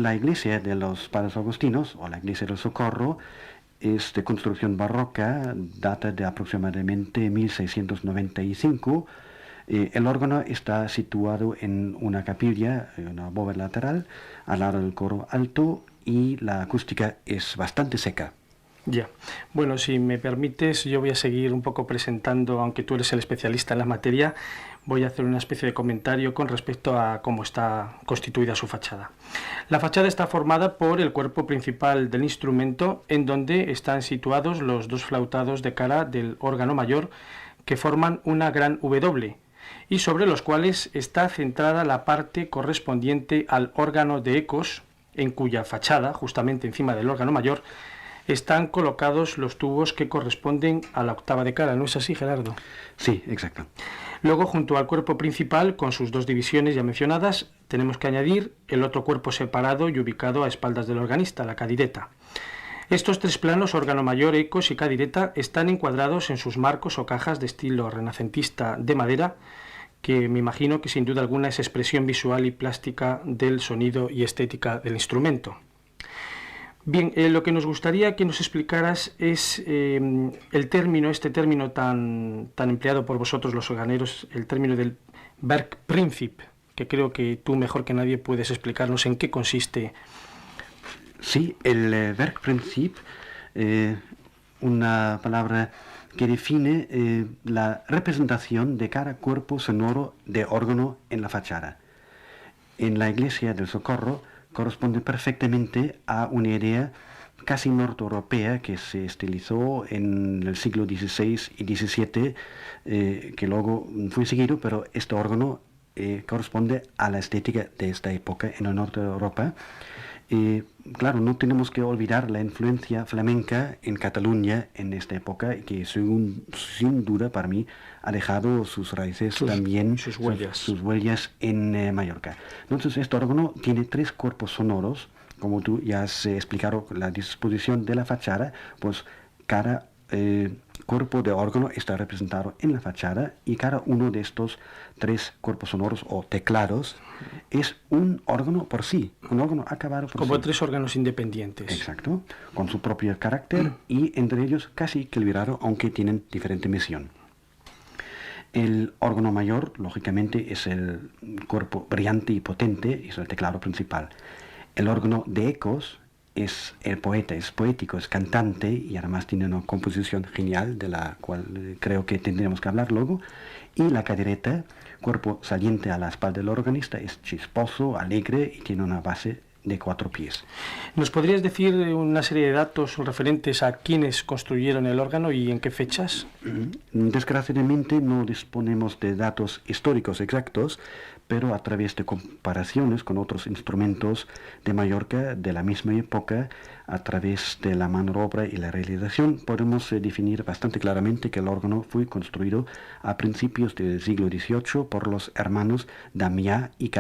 la iglesia de los Padres Agustinos, o la iglesia del Socorro, es de construcción barroca, data de aproximadamente 1695. El órgano está situado en una capilla, una bóveda lateral, al lado del coro alto, y la acústica es bastante seca. Ya. Bueno, si me permites, yo voy a seguir un poco presentando, aunque tú eres el especialista en la materia, voy a hacer una especie de comentario con respecto a cómo está constituida su fachada. La fachada está formada por el cuerpo principal del instrumento, en donde están situados los dos flautados de cara del órgano mayor, que forman una gran W, y sobre los cuales está centrada la parte correspondiente al órgano de ecos, en cuya fachada, justamente encima del órgano mayor, están colocados los tubos que corresponden a la octava de cara. ¿No es así, Gerardo? Sí, exacto. Luego, junto al cuerpo principal, con sus dos divisiones ya mencionadas, tenemos que añadir el otro cuerpo separado y ubicado a espaldas del organista, la cadireta. Estos tres planos, órgano mayor, ecos y cadireta, están encuadrados en sus marcos o cajas de estilo renacentista de madera, que me imagino que sin duda alguna es expresión visual y plástica del sonido y estética del instrumento. Bien, lo que nos gustaría que nos explicaras es el término, este término tan empleado por vosotros los organeros, el término del Werkprinzip, que creo que tú mejor que nadie puedes explicarnos en qué consiste. Sí, el Werkprinzip, una palabra que define la representación de cada cuerpo sonoro de órgano en la fachada. En la iglesia del Socorro corresponde perfectamente a una idea casi norte-europea que se estilizó en el siglo XVI y XVII, que luego fue seguido, pero este órgano corresponde a la estética de esta época en el norte de Europa. Claro, no tenemos que olvidar la influencia flamenca en Cataluña en esta época, que sin duda para mí ha dejado sus raíces también, sus huellas en Mallorca. Entonces, este órgano tiene tres cuerpos sonoros, como tú ya has explicado la disposición de la fachada, pues cada cuerpo de órgano está representado en la fachada, y cada uno de estos tres cuerpos sonoros o teclados es un órgano por sí, un órgano acabado por sí. Como tres órganos independientes. Exacto, con su propio carácter y entre ellos casi equilibrado, aunque tienen diferente misión. El órgano mayor, lógicamente, es el cuerpo brillante y potente, es el teclado principal. El órgano de ecos es el poeta, es poético, es cantante, y además tiene una composición genial, de la cual creo que tendremos que hablar luego. Y la cadireta, cuerpo saliente a la espalda del organista, es chisposo, alegre y tiene una base de 4 pies. ¿Nos podrías decir una serie de datos referentes a quiénes construyeron el órgano y en qué fechas? Desgraciadamente no disponemos de datos históricos exactos, pero a través de comparaciones con otros instrumentos de Mallorca de la misma época, a través de la mano de obra y la realización, podemos definir bastante claramente que el órgano fue construido a principios del siglo XVIII por los hermanos Damià y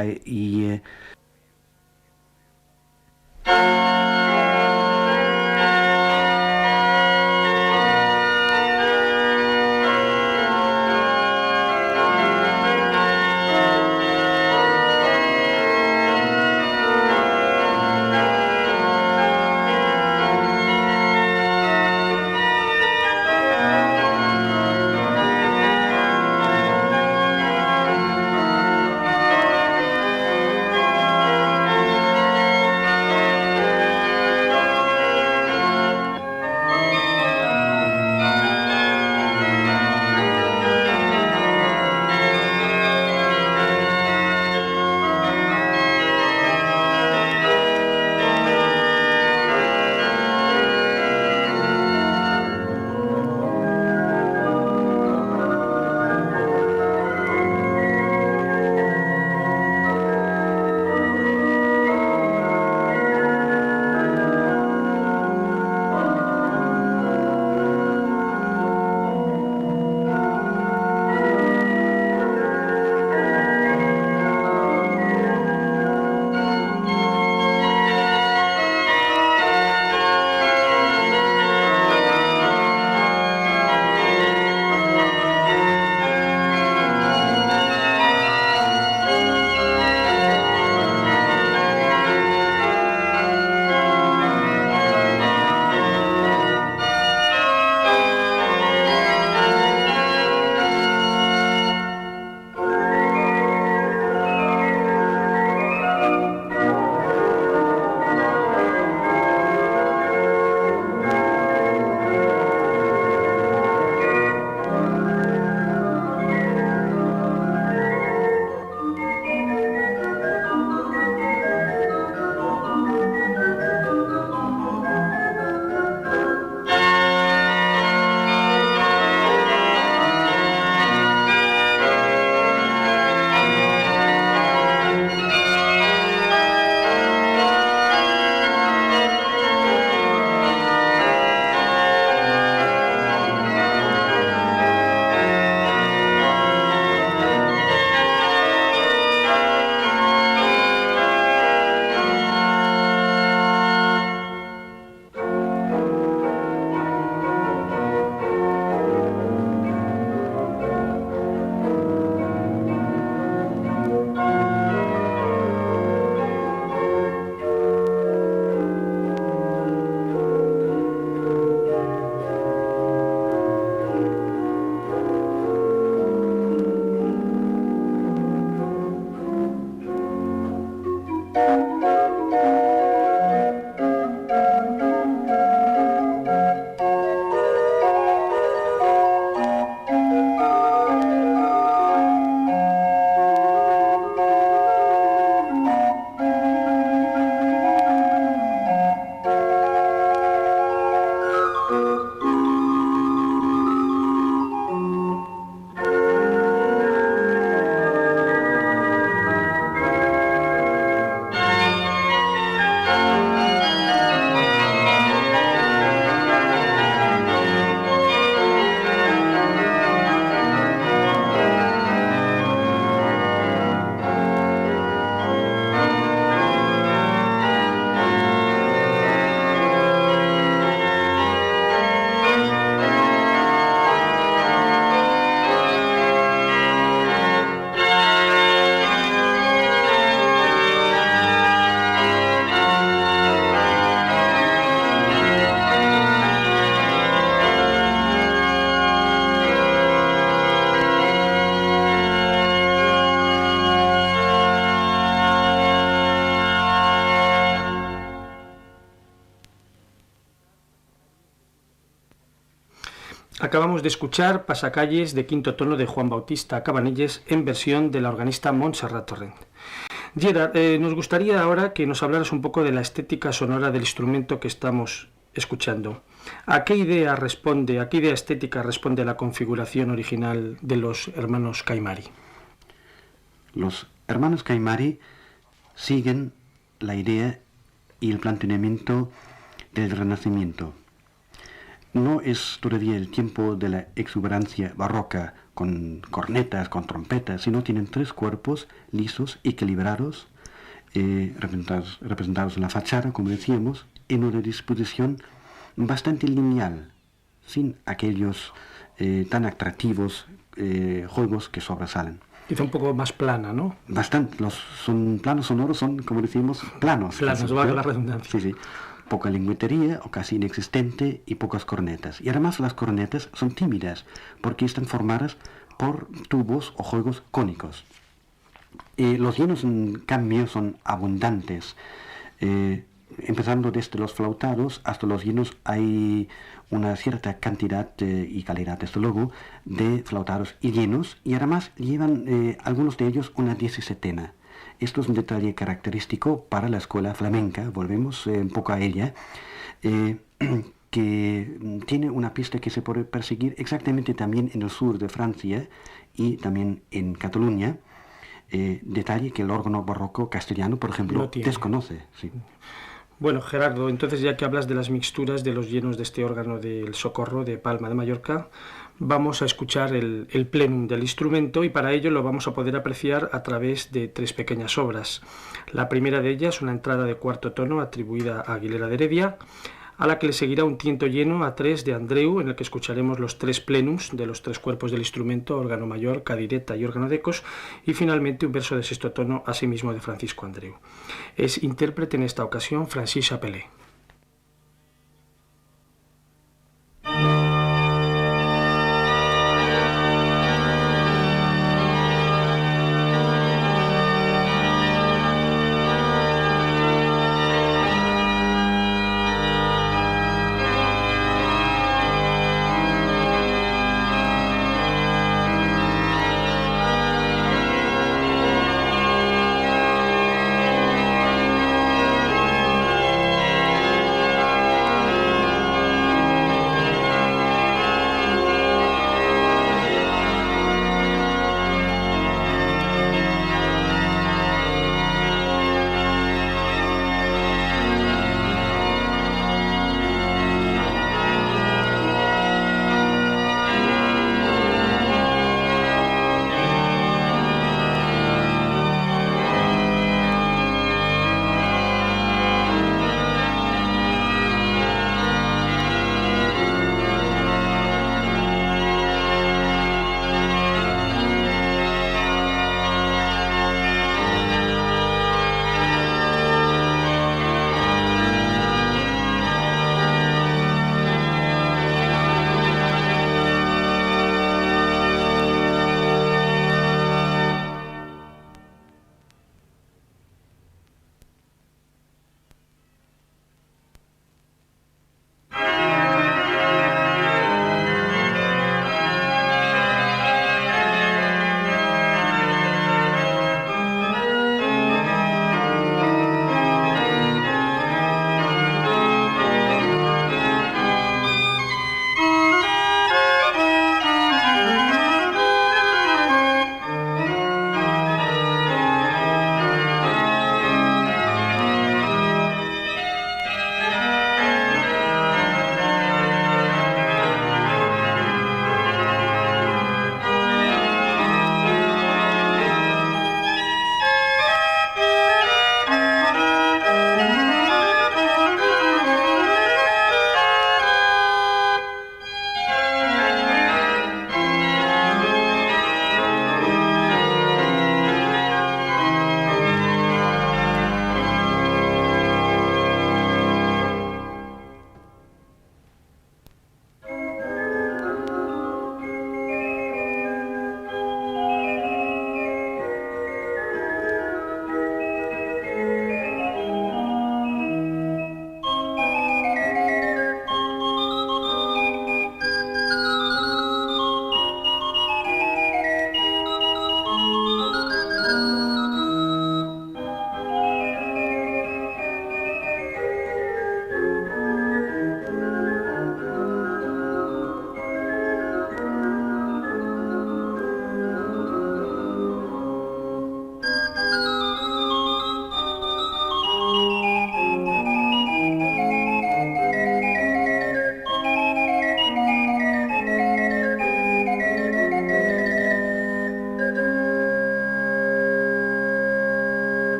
Acabamos de escuchar Pasacalles de quinto tono de Juan Bautista Cabanilles en versión de la organista Montserrat Torrent. Gerard, nos gustaría ahora que nos hablaras un poco de la estética sonora del instrumento que estamos escuchando. ¿A qué idea estética responde la configuración original de los hermanos Caimari? Los hermanos Caimari siguen la idea y el planteamiento del Renacimiento. No es todavía el tiempo de la exuberancia barroca con cornetas, con trompetas, sino tienen 3 cuerpos lisos, equilibrados, representados en la fachada, como decíamos, en una disposición bastante lineal, sin aquellos tan atractivos juegos que sobresalen. Quizá un poco más plana, ¿no? Bastante, los planos sonoros son, como decimos, planos. Planos, valga la redundancia. Sí. Poca lingüetería o casi inexistente y pocas cornetas. Y además las cornetas son tímidas porque están formadas por tubos o juegos cónicos. Los llenos, en cambio, son abundantes. Empezando desde los flautados hasta los llenos hay una cierta cantidad y calidad, desde luego, de flautados y llenos, y además llevan algunos de ellos una 17ª. Esto es un detalle característico para la escuela flamenca, volvemos un poco a ella, que tiene una pista que se puede perseguir exactamente también en el sur de Francia y también en Cataluña, detalle que el órgano barroco castellano, por ejemplo, desconoce. Sí. Bueno, Gerardo, entonces ya que hablas de las mixturas de los llenos de este órgano del Socorro de Palma de Mallorca, vamos a escuchar el plenum del instrumento y para ello lo vamos a poder apreciar a través de 3 pequeñas obras. La primera de ellas, una entrada de cuarto tono atribuida a Aguilera de Heredia, a la que le seguirá un tiento lleno a 3 de Andreu, en el que escucharemos los 3 plenums de los 3 cuerpos del instrumento, órgano mayor, cadireta y órgano de ecos, y finalmente un verso de sexto tono, asimismo de Francisco Andreu. Es intérprete en esta ocasión Francis Chapelet.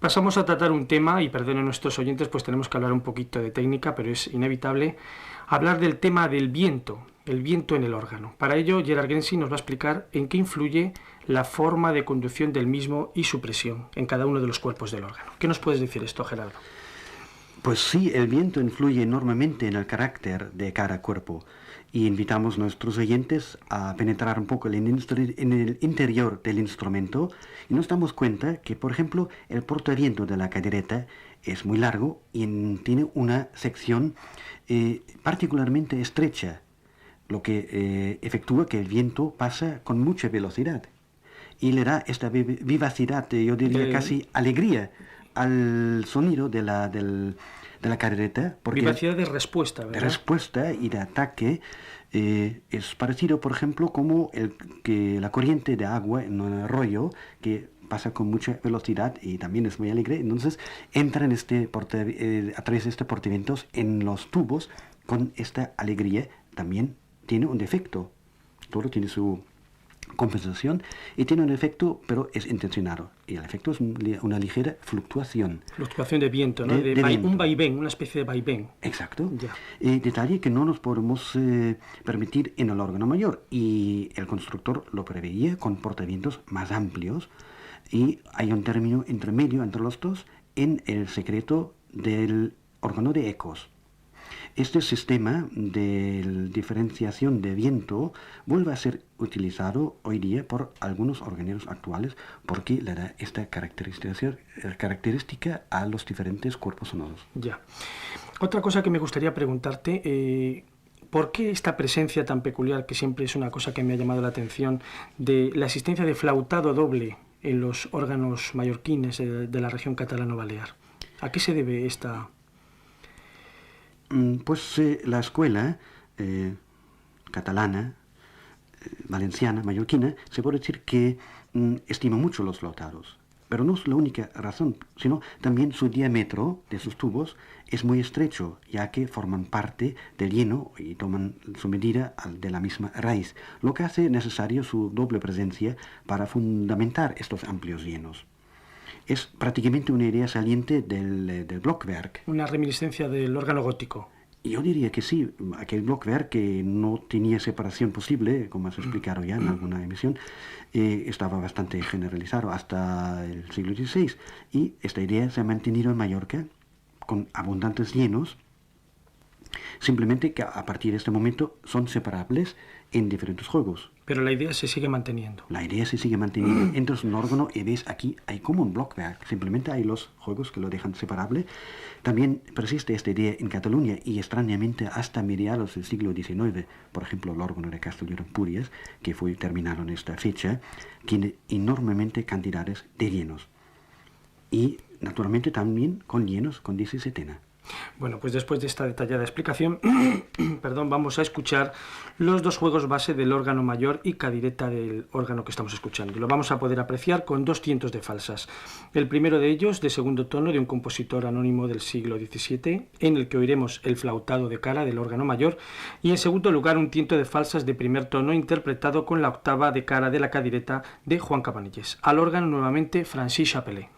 Pasamos a tratar un tema, y perdonen nuestros oyentes, pues tenemos que hablar un poquito de técnica, pero es inevitable hablar del tema del viento, el viento en el órgano. Para ello, Gerard Gensi nos va a explicar en qué influye la forma de conducción del mismo y su presión en cada uno de los cuerpos del órgano. ¿Qué nos puedes decir esto, Gerardo? Pues sí, el viento influye enormemente en el carácter de cada cuerpo y invitamos a nuestros oyentes a penetrar un poco en el interior del instrumento y nos damos cuenta que, por ejemplo, el portaviento de la cadireta es muy largo y tiene una sección particularmente estrecha, lo que efectúa que el viento pasa con mucha velocidad y le da esta vivacidad, yo diría casi alegría al sonido de la cadireta. Vivacidad de respuesta, ¿verdad? De respuesta y de ataque. Es parecido, por ejemplo, como que la corriente de agua en un arroyo que pasa con mucha velocidad y también es muy alegre. Entonces entra a través de este portavientos en los tubos con esta alegría. También tiene un defecto. Todo tiene su compensación y tiene un efecto, pero es intencionado. Y el efecto es una ligera fluctuación. Fluctuación de viento, ¿no? Viento. Un vaivén, una especie de vaivén. Exacto. Ya. Detalle que no nos podemos permitir en el órgano mayor. Y el constructor lo preveía con portavientos más amplios. Y hay un término intermedio entre los dos en el secreto del órgano de ecos. Este sistema de diferenciación de viento vuelve a ser utilizado hoy día por algunos organeros actuales porque le da esta característica a los diferentes cuerpos sonoros. Ya. Otra cosa que me gustaría preguntarte, ¿por qué esta presencia tan peculiar, que siempre es una cosa que me ha llamado la atención, de la existencia de flautado doble en los órganos mallorquines de la región catalano-balear? ¿A qué se debe esta...? Pues la escuela catalana, valenciana, mallorquina, se puede decir que estima mucho los flautados. Pero no es la única razón, sino también su diámetro de sus tubos es muy estrecho, ya que forman parte del lleno y toman su medida de la misma raíz, lo que hace necesario su doble presencia para fundamentar estos amplios llenos. Es prácticamente una idea saliente del Blockwerk. Una reminiscencia del órgano gótico. Yo diría que sí, aquel Blockwerk que no tenía separación posible, como has explicado ya en alguna emisión, estaba bastante generalizado hasta el siglo XVI y esta idea se ha mantenido en Mallorca con abundantes llenos, simplemente que a partir de este momento son separables en diferentes juegos. Pero la idea se sigue manteniendo. La idea se sigue manteniendo. Entras en un órgano y ves aquí hay como un Blockwerk. Simplemente hay los juegos que lo dejan separable. También persiste esta idea en Cataluña y extrañamente hasta mediados del siglo XIX. Por ejemplo, el órgano de Castelló de Empúries, que fue terminado en esta fecha, tiene enormemente cantidades de llenos. Y naturalmente también con llenos con 17ena. Bueno, pues después de esta detallada explicación, vamos a escuchar los dos juegos base del órgano mayor y cadireta del órgano que estamos escuchando. Lo vamos a poder apreciar con 2 tientos de falsas. El primero de ellos, de segundo tono, de un compositor anónimo del siglo XVII, en el que oiremos el flautado de cara del órgano mayor, y en segundo lugar un tiento de falsas de primer tono interpretado con la octava de cara de la cadireta de Juan Cabanilles. Al órgano nuevamente Francis Chapelet.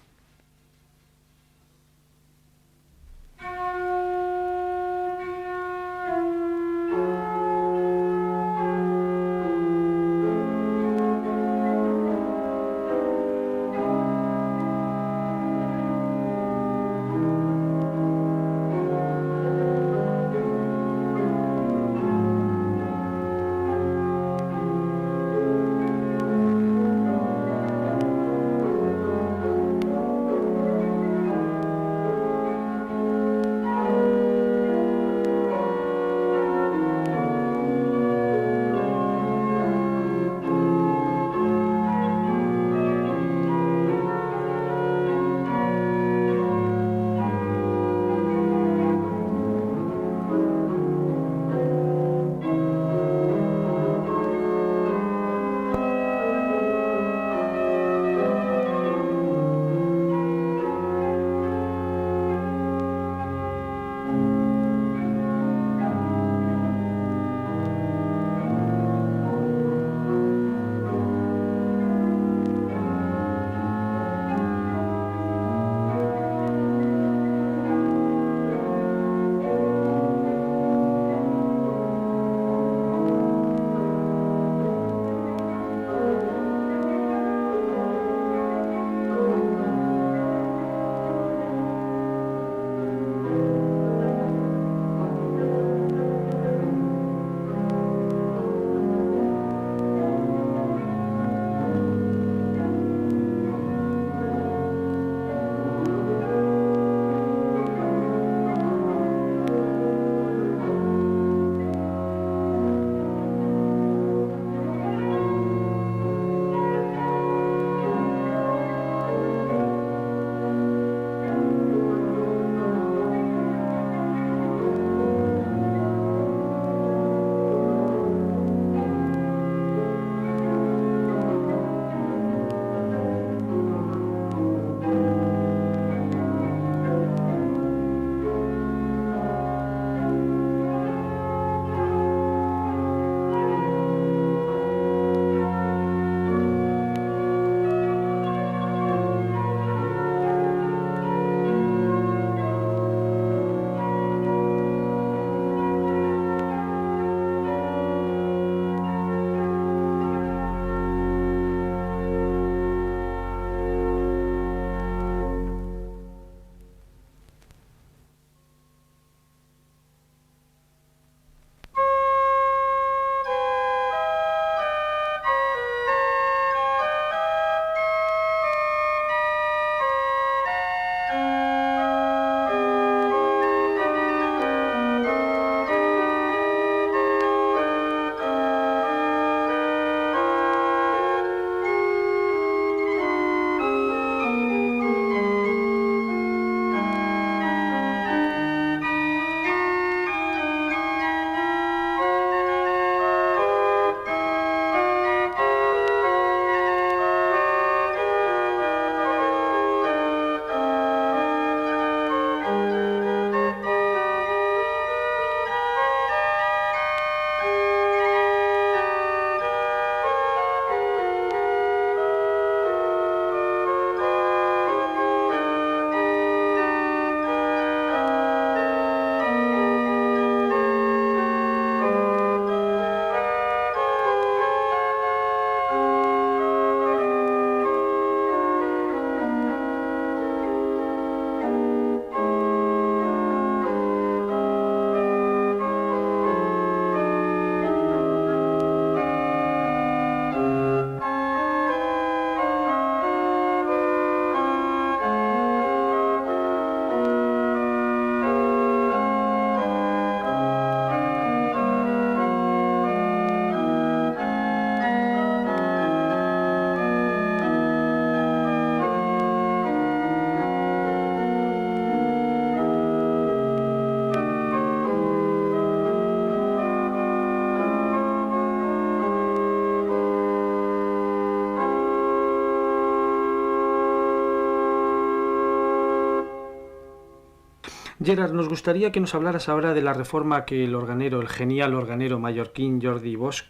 Gerard, nos gustaría que nos hablaras ahora de la reforma que el genial organero mallorquín Jordi Bosch,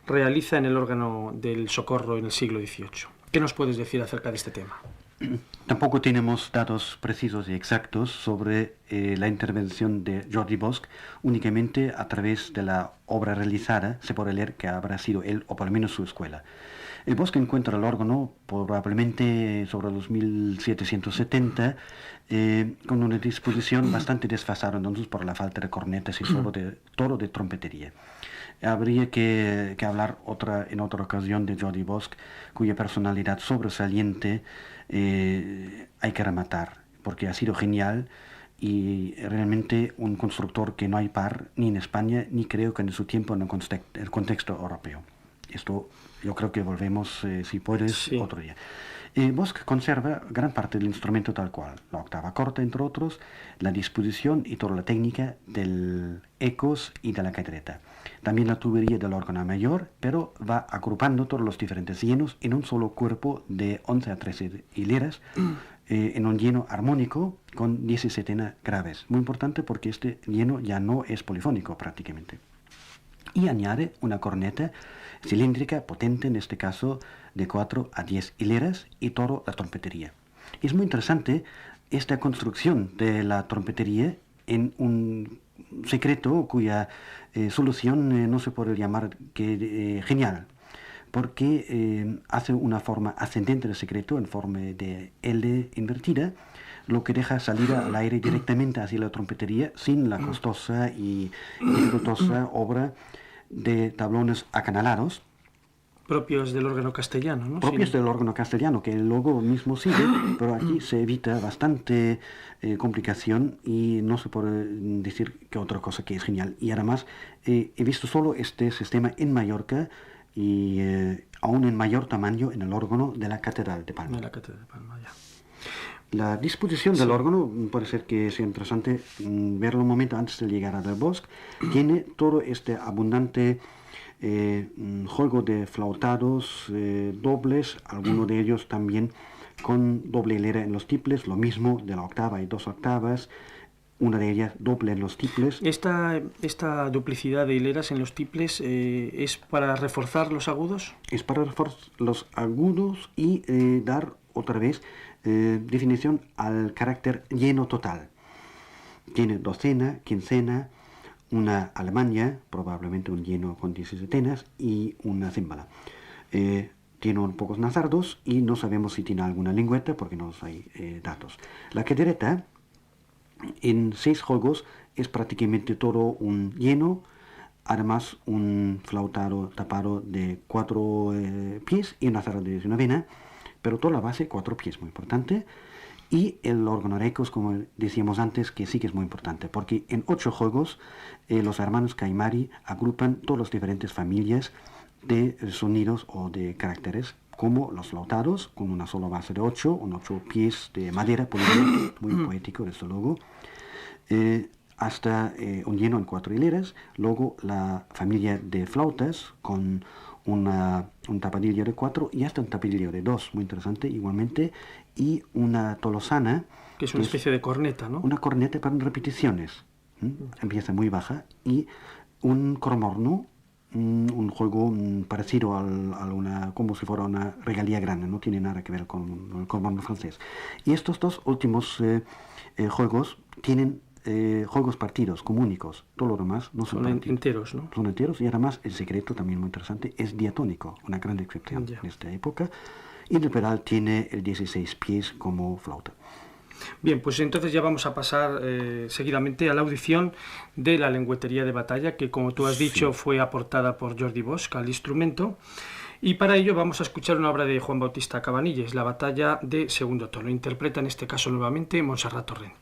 realiza en el órgano del Socorro en el siglo XVIII. ¿Qué nos puedes decir acerca de este tema? Tampoco tenemos datos precisos y exactos sobre la intervención de Jordi Bosch. Únicamente a través de la obra realizada se puede leer que habrá sido él, o por lo menos su escuela. Bosch encuentra el órgano probablemente sobre los 1770 con una disposición bastante desfasada entonces por la falta de cornetas y sobre todo de trompetería. Habría que hablar en otra ocasión de Jordi Bosch, cuya personalidad sobresaliente hay que rematar, porque ha sido genial y realmente un constructor que no hay par ni en España, ni creo que en su tiempo en el contexto europeo. Esto yo creo que volvemos, si puedes, sí, otro día. Bosch conserva gran parte del instrumento tal cual, la octava corta, entre otros, la disposición y toda la técnica del ecos y de la cadereta. También la tubería del órgano mayor, pero va agrupando todos los diferentes llenos en un solo cuerpo de 11 a 13 hileras, en un lleno armónico con 17 graves. Muy importante porque este lleno ya no es polifónico prácticamente. Y añade una corneta cilíndrica potente, en este caso de 4 a 10 hileras, y toda la trompetería. Y es muy interesante esta construcción de la trompetería en un secreto cuya solución no se puede llamar que genial, porque hace una forma ascendente del secreto en forma de L invertida, lo que deja salir al aire directamente hacia la trompetería sin la costosa y dificultosa obra de tablones acanalados. Propios del órgano castellano, ¿no? Propios del órgano castellano, que el logo mismo sigue, pero aquí se evita bastante complicación y no se puede decir que otra cosa que es genial. Y además he visto solo este sistema en Mallorca y aún en mayor tamaño en el órgano de la Catedral de Palma. De la Catedral de Palma, ya. La disposición del órgano, puede ser que sea interesante verlo un momento antes de llegar a Del Bosch. Tiene todo este abundante juego de flautados dobles, algunos de ellos también con doble hilera en los tiples, lo mismo de la octava y 2 octavas, una de ellas doble en los tiples. ¿Esta duplicidad de hileras en los tiples es para reforzar los agudos? Es para reforzar los agudos y dar otra vez definición al carácter lleno total. Tiene docena, quincena, una Alemania, probablemente un lleno con 17 y una címbala. Tiene un pocos nazardos y no sabemos si tiene alguna lingüeta porque no hay datos. La cadereta en 6 juegos es prácticamente todo un lleno, además un flautado tapado de 4 pies y un nazardo de 19, pero toda la base 4 pies, muy importante. Y el órgano Recos, como decíamos antes, que sí que es muy importante, porque en 8 juegos los hermanos Caimari agrupan todas las diferentes familias de sonidos o de caracteres, como los flautados, con una sola base de 8, un 8 pies de madera, muy poético desde luego, hasta un lleno en 4 hileras, luego la familia de flautas, con un tapadillo de 4 y hasta un tapadillo de 2, muy interesante igualmente, y una tolosana, que es una especie de corneta, ¿no? Una corneta para repeticiones, empieza muy baja, y un cromorno, un juego parecido como si fuera una regalía grande, no tiene nada que ver con el cromorno francés. Y estos dos últimos juegos tienen juegos partidos, comunicos, todo lo demás no son enteros, ¿no? Son enteros, y además el secreto, también muy interesante, es diatónico, una gran excepción en esta época, y el pedal tiene el 16 pies como flauta. Bien, pues entonces ya vamos a pasar seguidamente a la audición de la lengüetería de batalla, que como tú has dicho fue aportada por Jordi Bosch al instrumento, y para ello vamos a escuchar una obra de Juan Bautista Cabanilles, La batalla de segundo tono. Interpreta en este caso nuevamente Montserrat Torrent.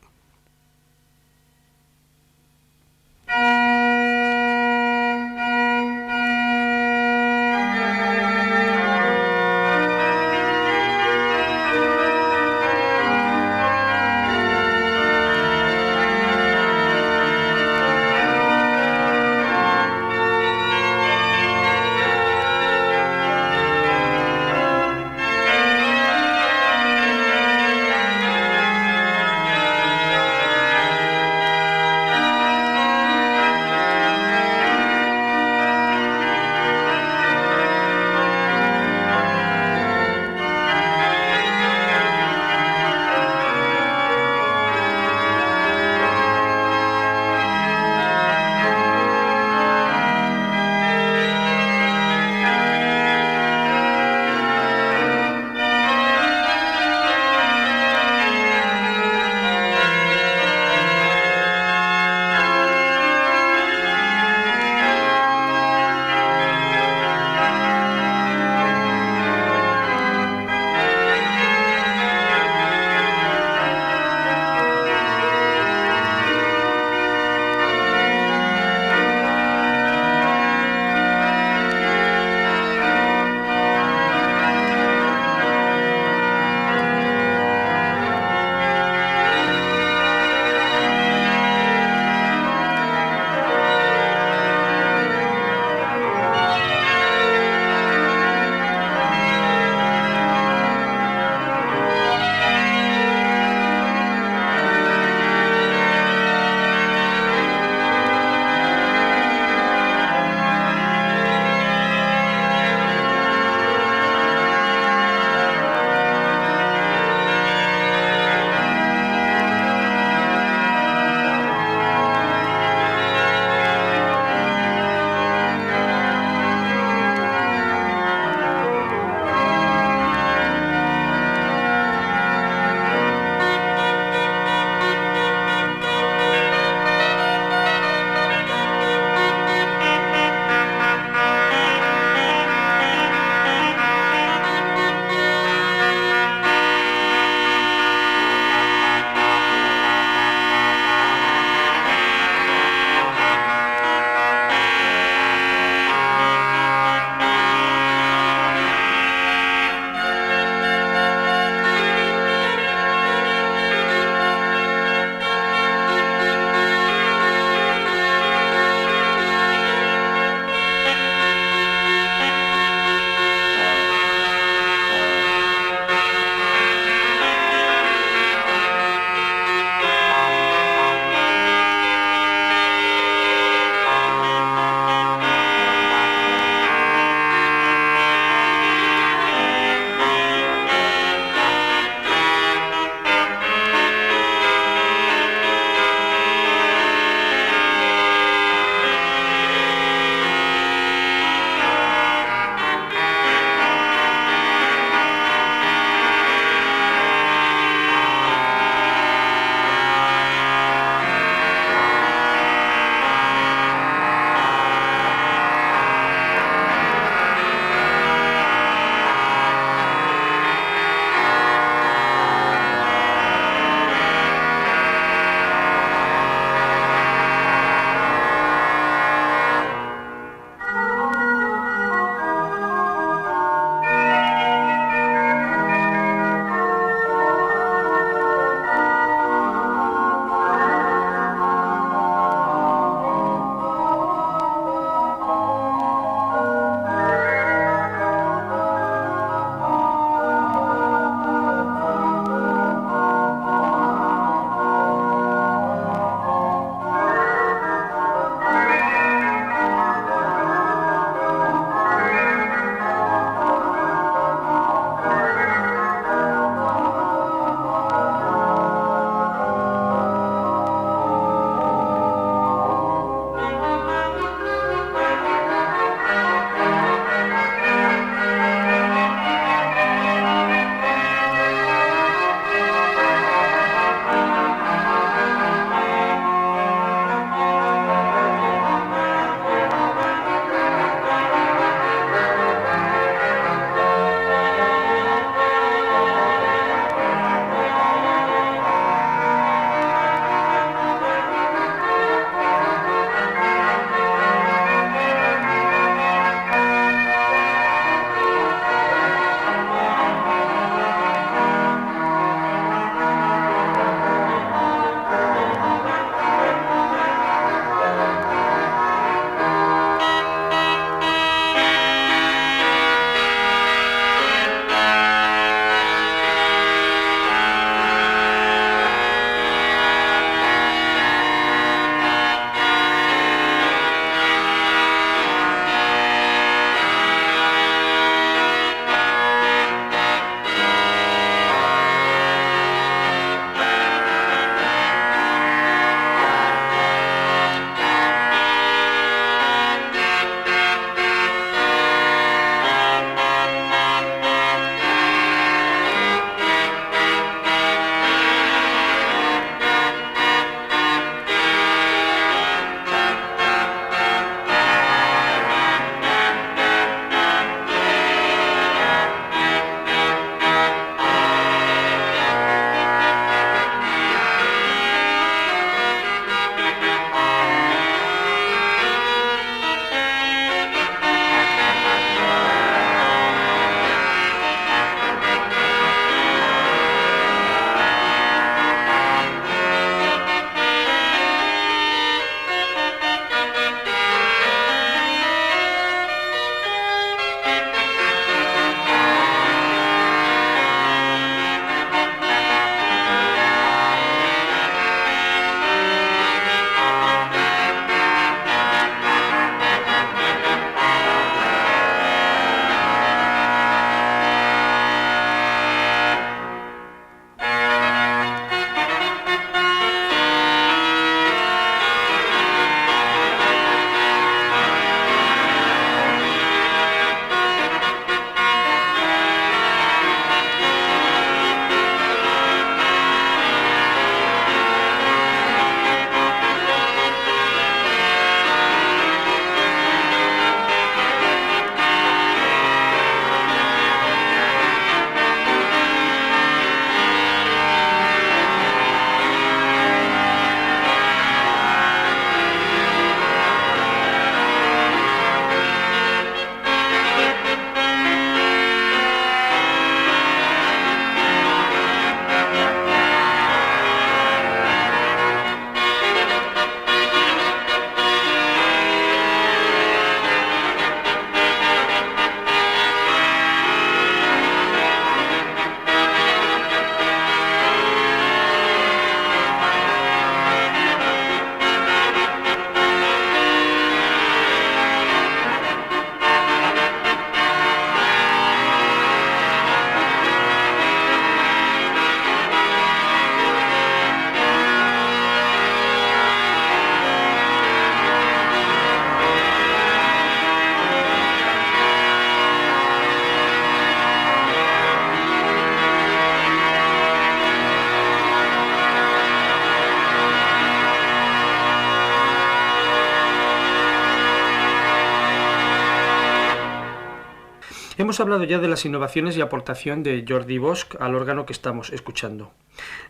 Hemos hablado ya de las innovaciones y aportación de Jordi Bosch al órgano que estamos escuchando.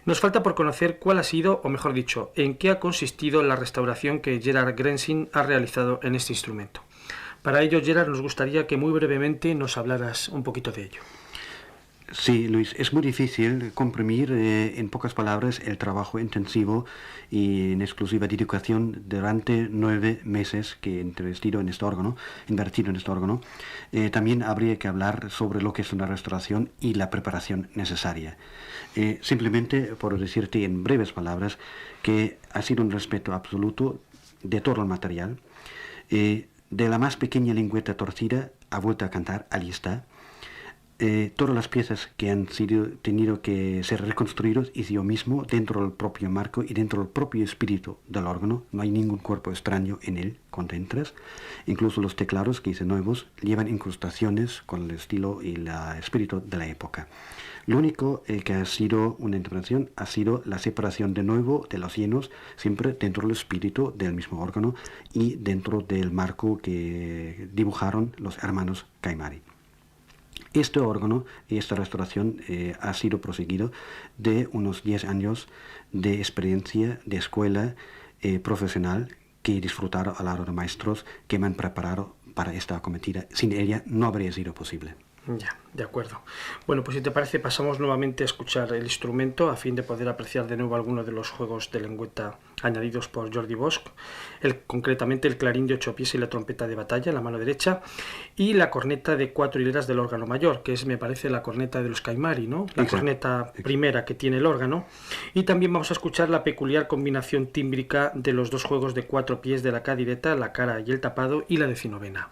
Nos falta por conocer cuál ha sido, o mejor dicho, en qué ha consistido la restauración que Gerard Grensing ha realizado en este instrumento. Para ello, Gerard, nos gustaría que muy brevemente nos hablaras un poquito de ello. Sí, Luis, es muy difícil comprimir en pocas palabras el trabajo intensivo y en exclusiva dedicación durante 9 meses que he invertido en este órgano. También habría que hablar sobre lo que es una restauración y la preparación necesaria. Simplemente por decirte en breves palabras que ha sido un respeto absoluto de todo el material. De la más pequeña lengüeta torcida ha vuelto a cantar, allí está. Todas las piezas que han tenido que ser reconstruidas hice yo mismo dentro del propio marco y dentro del propio espíritu del órgano. No hay ningún cuerpo extraño en él cuando entras. Incluso los teclados que hice nuevos llevan incrustaciones con el estilo y el espíritu de la época. Lo único que ha sido una intervención ha sido la separación de nuevo de los llenos, siempre dentro del espíritu del mismo órgano y dentro del marco que dibujaron los hermanos Caimari. Este órgano y esta restauración ha sido proseguido de unos 10 años de experiencia de escuela profesional que he disfrutado al lado de maestros que me han preparado para esta acometida. Sin ella no habría sido posible. Ya, de acuerdo. Bueno, pues si te parece pasamos nuevamente a escuchar el instrumento a fin de poder apreciar de nuevo algunos de los juegos de lengüeta añadidos por Jordi Bosch, concretamente el clarín de 8 pies y la trompeta de batalla en la mano derecha y la corneta de 4 hileras del órgano mayor, que es, me parece, la corneta de los Caimari, ¿no? La corneta primera que tiene el órgano. Y también vamos a escuchar la peculiar combinación tímbrica de los dos juegos de 4 pies de la cadireta, la cara y el tapado, y la decinovena.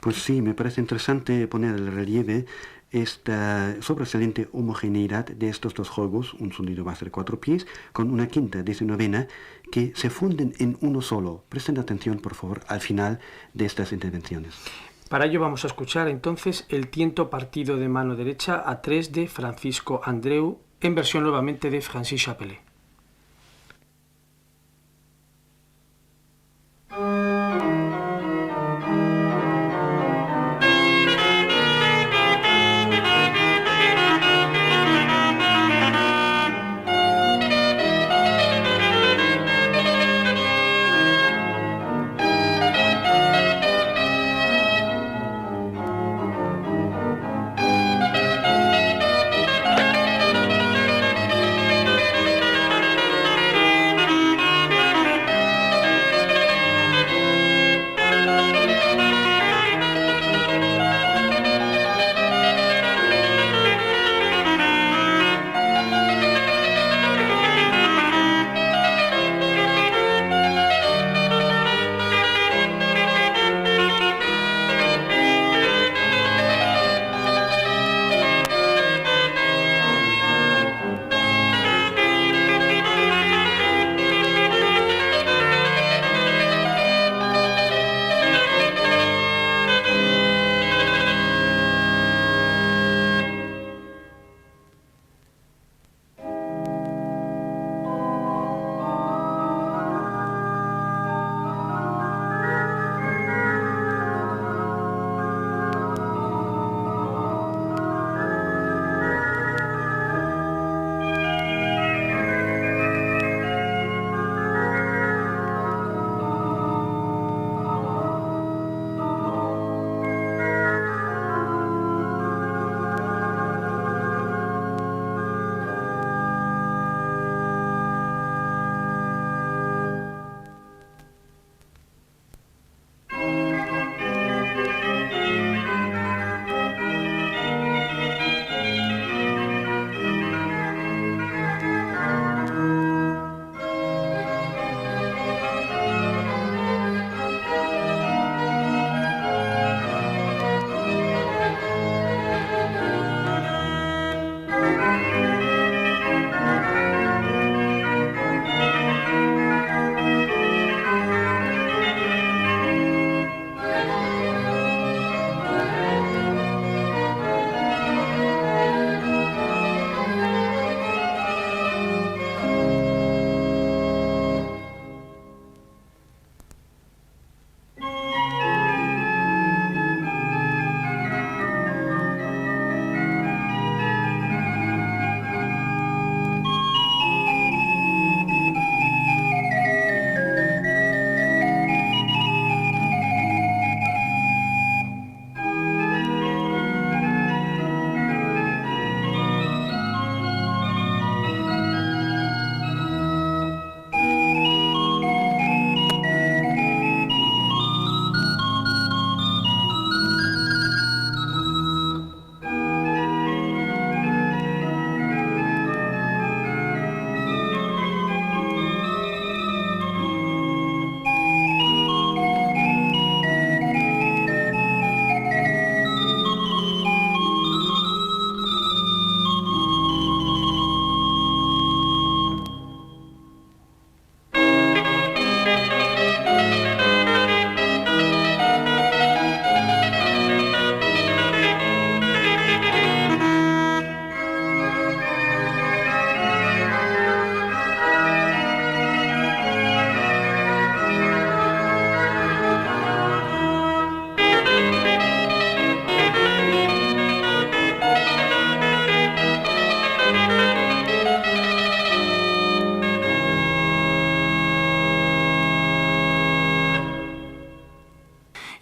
Pues sí, me parece interesante poner el relieve esta sobresaliente homogeneidad de estos dos juegos, un sonido base de 4 pies, con una quinta decinovena que se funden en uno solo. Presten atención, por favor, al final de estas intervenciones. Para ello vamos a escuchar entonces el tiento partido de mano derecha a 3 de Francisco Andreu, en versión nuevamente de Francis Chapelet.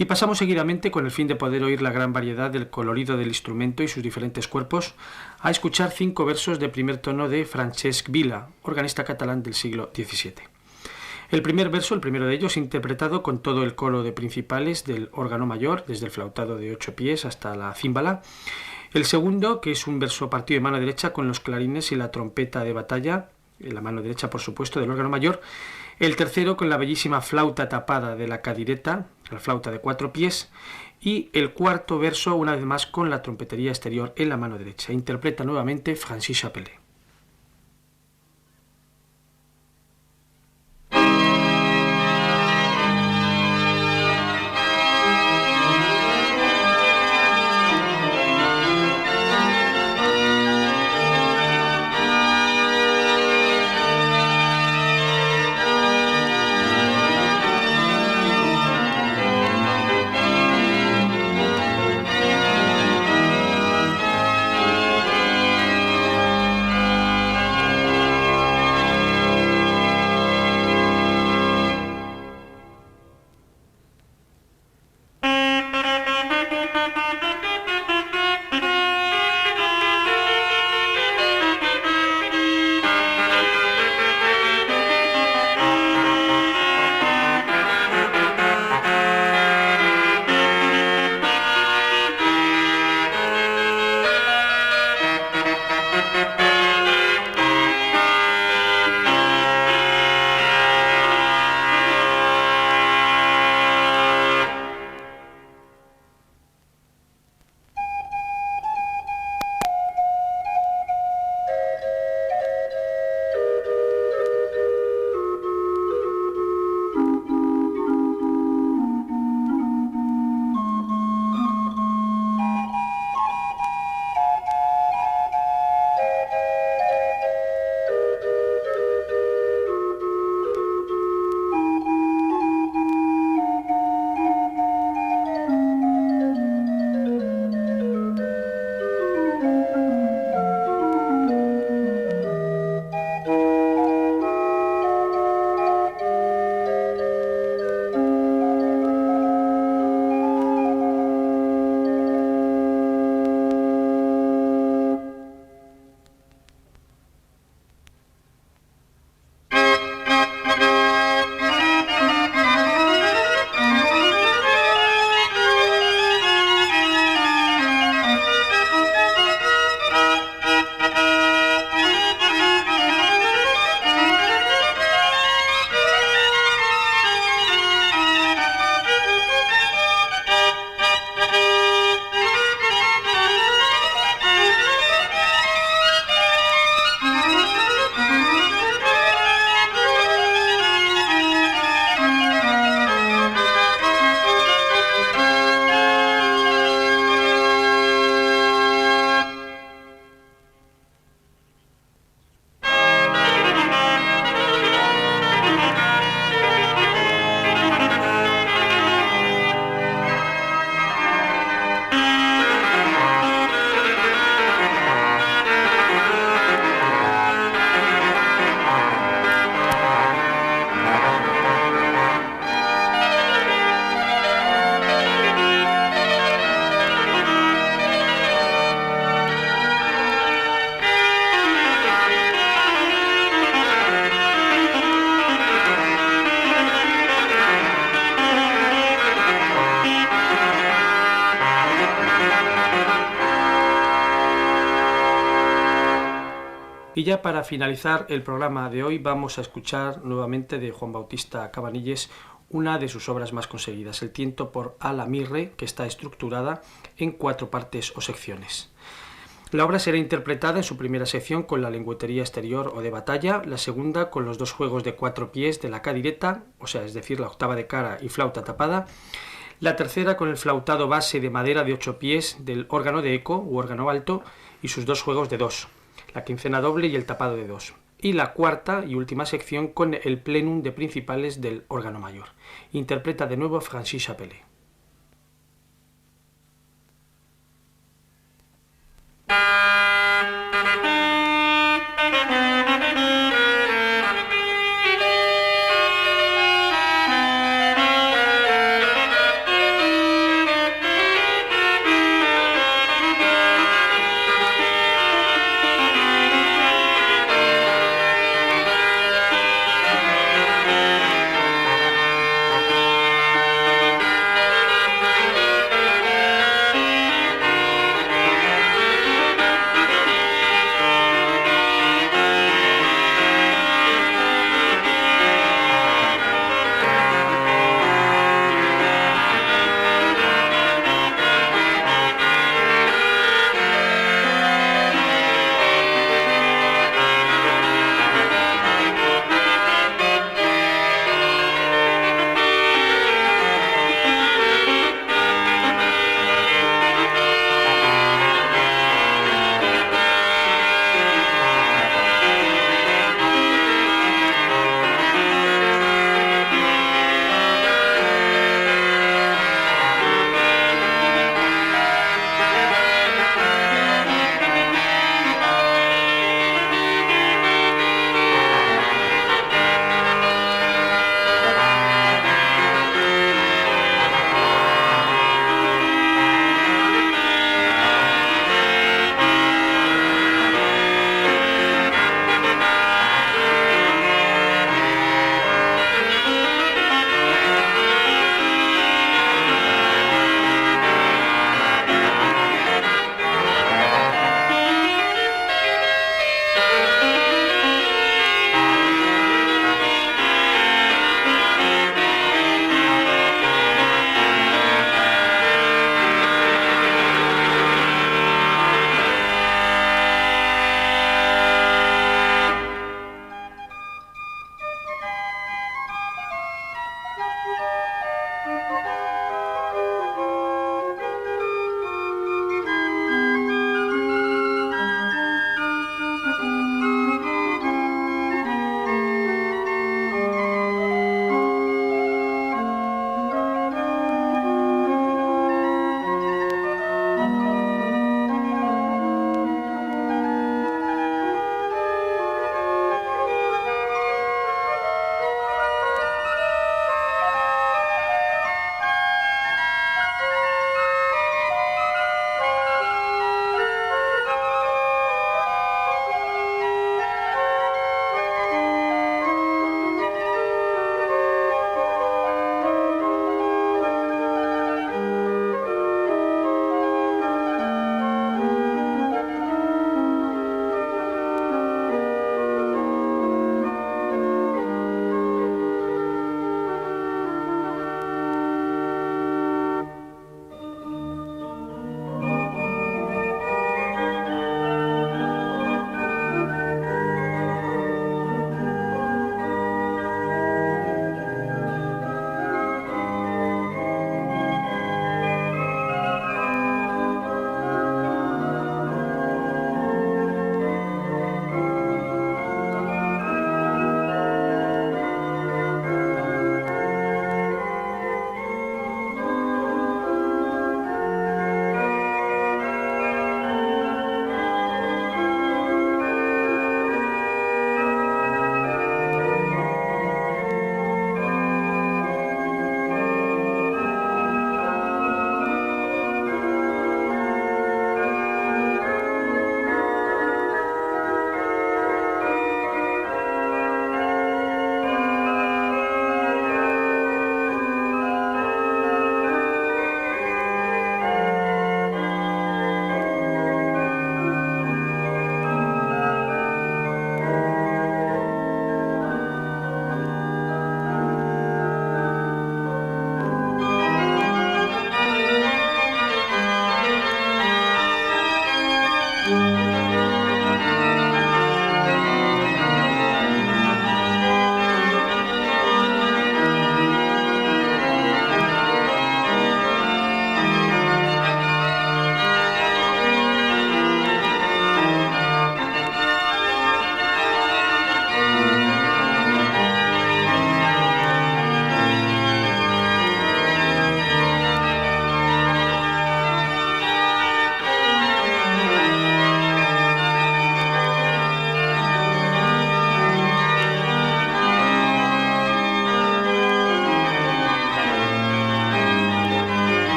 Y pasamos seguidamente, con el fin de poder oír la gran variedad del colorido del instrumento y sus diferentes cuerpos, a escuchar 5 versos de primer tono de Francesc Vila, organista catalán del siglo XVII. El primer verso, el primero de ellos, interpretado con todo el coro de principales del órgano mayor, desde el flautado de 8 pies hasta la címbala. El segundo, que es un verso partido de mano derecha con los clarines y la trompeta de batalla, en la mano derecha, por supuesto, del órgano mayor. El tercero, con la bellísima flauta tapada de la cadireta, la flauta de 4 pies. Y el cuarto verso, una vez más, con la trompetería exterior en la mano derecha. Interpreta nuevamente Francis Chapelet. Y ya para finalizar el programa de hoy vamos a escuchar nuevamente de Juan Bautista Cabanilles una de sus obras más conseguidas, el Tiento por a la Mirre, que está estructurada en 4 partes o secciones. La obra será interpretada en su primera sección con la lengüetería exterior o de batalla, la segunda con los 2 juegos de 4 pies de la cadireta, o sea, es decir, la octava de cara y flauta tapada, la tercera con el flautado base de madera de 8 pies del órgano de eco u órgano alto y sus 2 juegos de 2, la quincena doble y el tapado de 2. Y la cuarta y última sección con el plenum de principales del órgano mayor. Interpreta de nuevo Francis Chapelet.